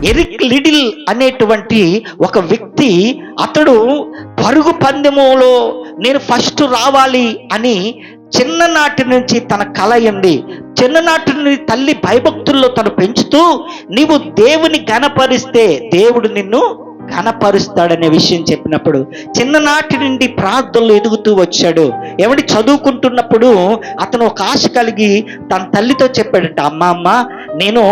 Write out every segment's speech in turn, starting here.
Eric Liddell అనేటువంటి ఒక వ్యక్తి, అతడు పరుగు పందెములో నేను ఫస్ట్ రావాలి అని చిన్ననాటి నుంచి తన కల ఉంది. చిన్ననాటి నుండి తల్లి భయభక్తుల్లో తను పెంచుతూ, నీవు దేవుని ఘనపరిస్తే దేవుడు నిన్ను ఘనపరుస్తాడనే విషయం చెప్పినప్పుడు చిన్ననాటి నుండి ప్రార్థనలు ఎదుగుతూ వచ్చాడు. ఏమంటే చదువుకుంటున్నప్పుడు అతను ఒక ఆశ కలిగి తన తల్లితో చెప్పాడంట, అమ్మ నేను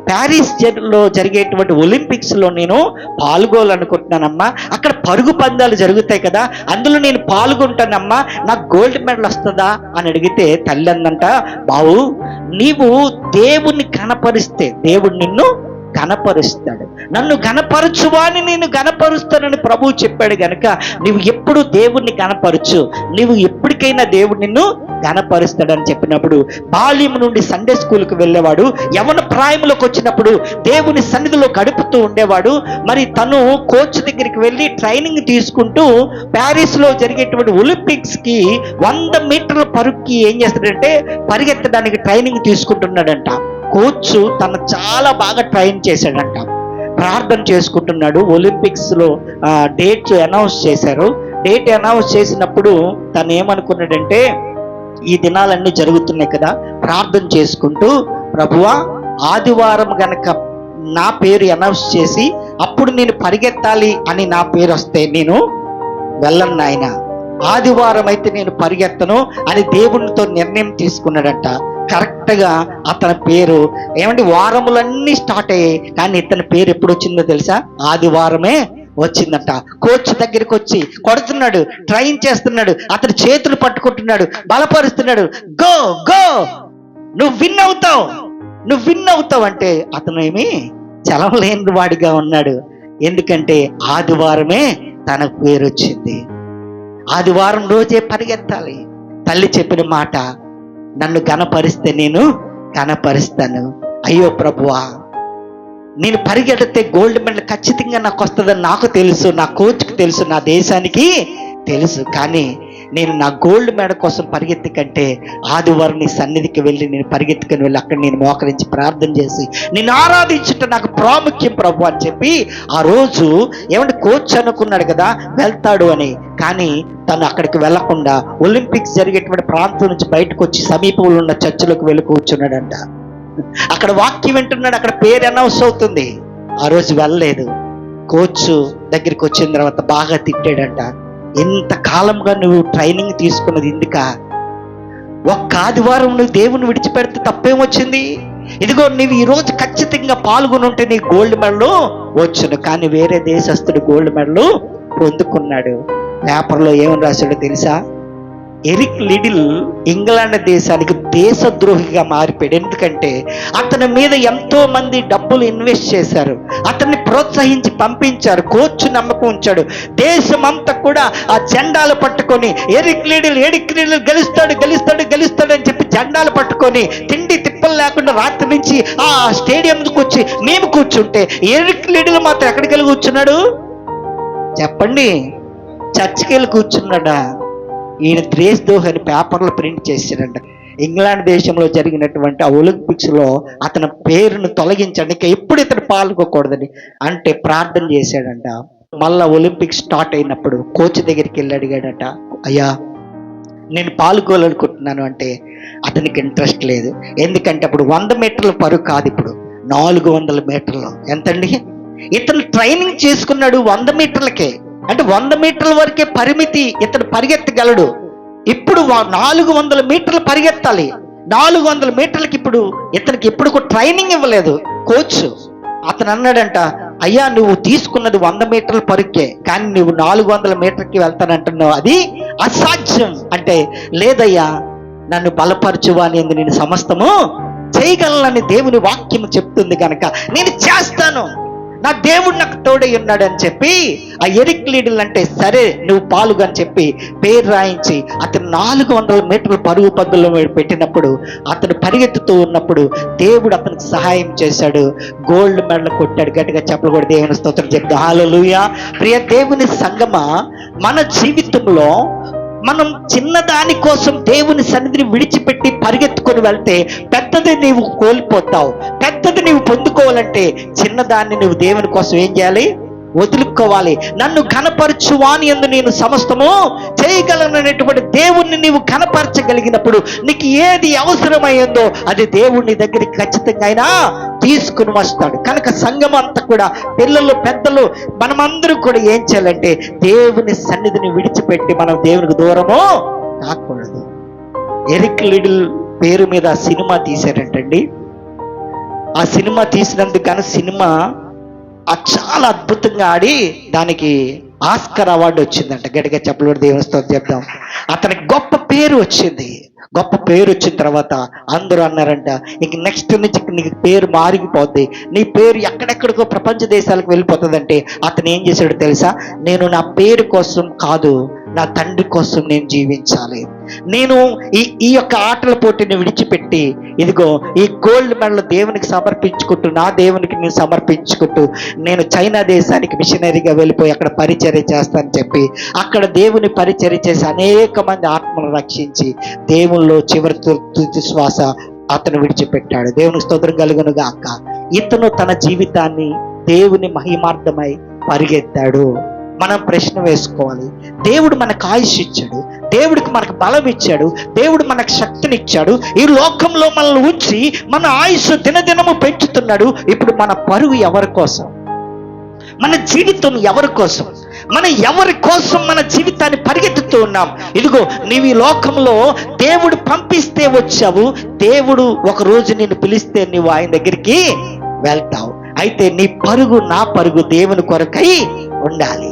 ప్యారిస్లో జరిగేటువంటి ఒలింపిక్స్లో నేను పాల్గొనాలనుకుంటున్నానమ్మా, అక్కడ పరుగు పందాలు జరుగుతాయి కదా, అందులో నేను పాల్గొంటానమ్మా, నాకు గోల్డ్ మెడల్ వస్తుందా అని అడిగితే తల్లి అందంట, బావు నీవు దేవుణ్ణి కనపరిస్తే దేవుడు నిన్ను ఘనపరుస్తాడు, నన్ను ఘనపరచువాని నేను ఘనపరుస్తానని ప్రభువు చెప్పాడు గనక నీవు ఎప్పుడు దేవుణ్ణి ఘనపరచు, నీవు ఎప్పటికైనా దేవుడు నిన్ను ఘనపరుస్తాడని చెప్పినప్పుడు బాల్యం నుండి సండే స్కూల్కి వెళ్ళేవాడు. యవన ప్రాయంలోకి వచ్చినప్పుడు దేవుని సన్నిధిలో గడుపుతూ ఉండేవాడు. మరి తను కోచ్ దగ్గరికి వెళ్ళి ట్రైనింగ్ తీసుకుంటూ ప్యారిస్లో జరిగేటువంటి ఒలింపిక్స్కి 100 మీటర్ల పరుగుకి ఏం చేస్తాడంటే పరిగెత్తడానికి ట్రైనింగ్ తీసుకుంటున్నాడంట. కోచ్ తను చాలా బాగా ట్రైన్ చేశాడంట. ప్రార్థన చేసుకుంటున్నాడు. ఒలింపిక్స్లో డేట్ అనౌన్స్ చేశారు. డేట్ అనౌన్స్ చేసినప్పుడు తను ఏమనుకున్నాడంటే, ఈ దినాలన్నీ జరుగుతున్నాయి కదా, ప్రార్థన చేసుకుంటూ ప్రభువా ఆదివారం గనక నా పేరు అనౌన్స్ చేసి అప్పుడు నేను పరిగెత్తాలి అని నా పేరు వస్తే నేను వెళ్ళను నాయన, ఆదివారం అయితే నేను పరిగెత్తను అని దేవునితో నిర్ణయం తీసుకున్నాడంట. కరెక్ట్గా అతని పేరు ఏమంటే వారములన్నీ స్టార్ట్ అయ్యాయి, కానీ ఇతని పేరు ఎప్పుడు వచ్చిందో తెలుసా? ఆదివారమే వచ్చిందంట. కోచ్ దగ్గరికి వచ్చి కొడుతున్నాడు, ట్రైన్ చేస్తున్నాడు, అతని చేతులు పట్టుకుంటున్నాడు, బలపరుస్తున్నాడు. గో గో నువ్వు విన్ అవుతావు, నువ్వు విన్ అవుతావు అంటే అతను ఏమి చలవలేని వాడిగా ఉన్నాడు. ఎందుకంటే ఆదివారమే తన పేరు వచ్చింది. ఆదివారం రోజే పరిగెత్తాలి. తల్లి చెప్పిన మాట, నన్ను ఘనపరిస్తే నేను ఘనపరుస్తాను. అయ్యో ప్రభువా, నేను పరిగెడితే గోల్డ్ మెడల్ ఖచ్చితంగా నాకు వస్తుందని నాకు తెలుసు, నా కోచ్కి తెలుసు, నా దేశానికి తెలుసు. కానీ నేను నా గోల్డ్ మెడల్ కోసం పరిగెత్తి కంటే ఆదివారం నీ సన్నిధికి వెళ్ళి నేను పరిగెత్తుకుని వెళ్ళి అక్కడ నేను మోకరించి ప్రార్థన చేసి నేను ఆరాధించుట నాకు ప్రాముఖ్యం ప్రభు అని చెప్పి ఆ రోజు ఏమంటే కోచ్ అనుకున్నాడు కదా వెళ్తాడు అని. కానీ తను అక్కడికి వెళ్లకుండా ఒలింపిక్స్ జరిగేటువంటి ప్రాంతం నుంచి బయటకు వచ్చి సమీపంలో ఉన్న చర్చిలోకి వెళ్ళి కూర్చున్నాడంట. అక్కడ వాక్యం వింటున్నాడు, అక్కడ పేరు అనౌన్స్ అవుతుంది. ఆ రోజు వెళ్ళలేదు. కోచ్ దగ్గరికి వచ్చిన తర్వాత బాగా తిట్టాడంట, ఎంత కాలంగా నువ్వు ట్రైనింగ్ తీసుకున్నది ఎందుక? ఒక్క ఆదివారం నువ్వు దేవుని విడిచిపెడితే తప్పేమొచ్చింది? ఇదిగో నువ్వు ఈరోజు ఖచ్చితంగా పాల్గొని ఉంటే నీ గోల్డ్ మెడల్ వచ్చును. కానీ వేరే దేశస్తుడు గోల్డ్ మెడల్ పొందుకున్నాడు. పేపర్లో ఏమని రాశాడో తెలుసా? ఎరిక్ లిడిల్ ఇంగ్లాండ్ దేశానికి దేశద్రోహిగా మారిపోయాడు. ఎందుకంటే అతని మీద ఎంతో మంది డబ్బులు ఇన్వెస్ట్ చేశారు, అతన్ని ప్రోత్సహించి పంపించారు, కోచ్ నమ్మకం ఉంచాడు. దేశమంతా కూడా ఆ జెండాలు పట్టుకొని ఎరిక్ లిడిల్ గెలుస్తాడు గెలుస్తాడు గెలుస్తాడు అని చెప్పి జెండాలు పట్టుకొని తిండి తిప్పలు లేకుండా రాత్రి నుంచి ఆ స్టేడియంకి వచ్చి మేము కూర్చుంటే ఎరిక్ లిడిల్ మాత్రం ఎక్కడికి వెళ్ళి కూర్చున్నాడు చెప్పండి? చర్చికి వెళ్ళి కూర్చున్నాడా? ఈయన దేశద్రోహి అని పేపర్లో ప్రింట్ చేశాడంట. ఇంగ్లాండ్ దేశంలో జరిగినటువంటి ఆ ఒలింపిక్స్లో అతని పేరును తొలగించడానికి ఎప్పుడు ఇతను పాల్గొకూడదని అంటే ప్రార్థన చేశాడంట. మళ్ళా ఒలింపిక్స్ స్టార్ట్ అయినప్పుడు కోచ్ దగ్గరికి వెళ్ళి అడిగాడట, అయ్యా నేను పాల్గొనాలనుకుంటున్నాను అంటే అతనికి ఇంట్రెస్ట్ లేదు. ఎందుకంటే అప్పుడు 100 మీటర్ల పరుగు కాదు, ఇప్పుడు 400 మీటర్లు. ఎంతండి? ఇతను ట్రైనింగ్ చేసుకున్నాడు 100 మీటర్లకే, అంటే 100 మీటర్ల వరకే పరిమితి ఇతను పరిగెత్తగలడు. ఇప్పుడు 400 మీటర్లు పరిగెత్తాలి. 400 మీటర్లకి ఇప్పుడు ఇతనికి ఎప్పుడు ట్రైనింగ్ ఇవ్వలేదు కోచ్. అతను అన్నాడంట, అయ్యా నువ్వు తీసుకున్నది 100 మీటర్ల పరుగే, కానీ నువ్వు 400 మీటర్కి వెళ్తానంటున్నావు, అది అసాధ్యం అంటే, లేదయ్యా నన్ను బలపరచువా, నేను సమస్తము చేయగలనని దేవుని వాక్యం చెప్తుంది కనుక నేను చేస్తాను, నా దేవుడు నాకు తోడై ఉన్నాడు అని చెప్పి ఆ ఎరిక్ లిడిల్ అంటే సరే నువ్వు పాల్గొ అని చెప్పి పేరు రాయించి అతను 400 మీటర్ల పరుగు పందుల్లో పెట్టినప్పుడు అతను పరిగెత్తుతూ ఉన్నప్పుడు దేవుడు అతనికి సహాయం చేశాడు, గోల్డ్ మెడల్ కొట్టాడు. గట్టిగా చెప్పలు కూడా దేవుని స్తోత్రం చెప్తా. హల్లెలూయా. ప్రియ దేవుని సంగమా, మన జీవితంలో మనం చిన్నదాని కోసం దేవుని సన్నిధిని విడిచిపెట్టి పరిగెత్తుకొని వెళ్తే పెద్దది నీవు కోల్పోతావు. పెద్దది నీవు పొందుకోవాలంటే చిన్నదాన్ని నువ్వు దేవుని కోసం ఏం చేయాలి? వదులుకోవాలి. నన్ను ఘనపరచు వాని యందు నేను సమస్తము చేయగలననేటువంటి దేవుణ్ణి నీవు ఘనపరచగలిగినప్పుడు నీకు ఏది అవసరమైందో అది దేవుణ్ణి దగ్గరికి ఖచ్చితంగా అయినా తీసుకుని వస్తాడు. కనుక సంఘం అంతా కూడా, పిల్లలు పెద్దలు మనమందరూ కూడా ఏం చేయాలంటే దేవుని సన్నిధిని విడిచిపెట్టి మనం దేవునికి దూరము కాకూడదు. ఎరిక్ లిడిల్ పేరు మీద సినిమా తీశారంటండి. ఆ సినిమా తీసినందుకు కానీ సినిమా చాలా అద్భుతంగా ఆడి దానికి ఆస్కర్ అవార్డు వచ్చిందంట. గట్టిగా చెప్పలేడు, దేవుని స్తోత్రం చెప్తాం. అతనికి గొప్ప పేరు వచ్చింది. గొప్ప పేరు వచ్చిన తర్వాత అందరూ అన్నారంట, ఇంక నెక్స్ట్ నుంచి నీకు పేరు మారిపోద్ది, నీ పేరు ఎక్కడెక్కడికో ప్రపంచ దేశాలకు వెళ్ళిపోతుందంటే అతను ఏం చేశాడు తెలుసా? నేను నా పేరు కోసం కాదు, నా తండ్రి కోసం నేను జీవించాలి. నేను ఈ యొక్క ఆటల పోటీని విడిచిపెట్టి ఇదిగో ఈ గోల్డ్ మెడల్ దేవునికి సమర్పించుకుంటూ, నా దేవునికి నేను సమర్పించుకుంటూ నేను చైనా దేశానికి మిషనరీగా వెళ్ళిపోయి అక్కడ పరిచర్య చేస్తానని చెప్పి అక్కడ దేవుని పరిచర్య చేసి అనేక మంది ఆత్మను రక్షించి దేవుల్లో చివరి తుది శ్వాస అతను విడిచిపెట్టాడు. దేవునికి స్తోత్రం కలుగును గాక. ఇతను తన జీవితాన్ని దేవుని మహిమార్థమై పరిగెత్తాడు. మనం ప్రశ్న వేసుకోవాలి, దేవుడు మనకు ఆయుష్ ఇచ్చాడు, దేవుడికి మనకు బలం ఇచ్చాడు, దేవుడు మనకు శక్తిని ఇచ్చాడు, ఈ లోకంలో మనల్ని ఉంచి మన ఆయుష్ దినదినము పెంచుతున్నాడు. ఇప్పుడు మన పరుగు ఎవరి కోసం? మన జీవితం ఎవరి కోసం? మనం ఎవరి కోసం మన జీవితాన్ని పరిగెత్తుతూ ఉన్నాం? ఇదిగో నీవు ఈ లోకంలో దేవుడు పంపిస్తే వచ్చావు, దేవుడు ఒక రోజు నిన్ను పిలిస్తే నీవు ఆయన దగ్గరికి వెళ్తావు. అయితే నీ పరుగు, నా పరుగు దేవుని కొరకై ఉండాలి.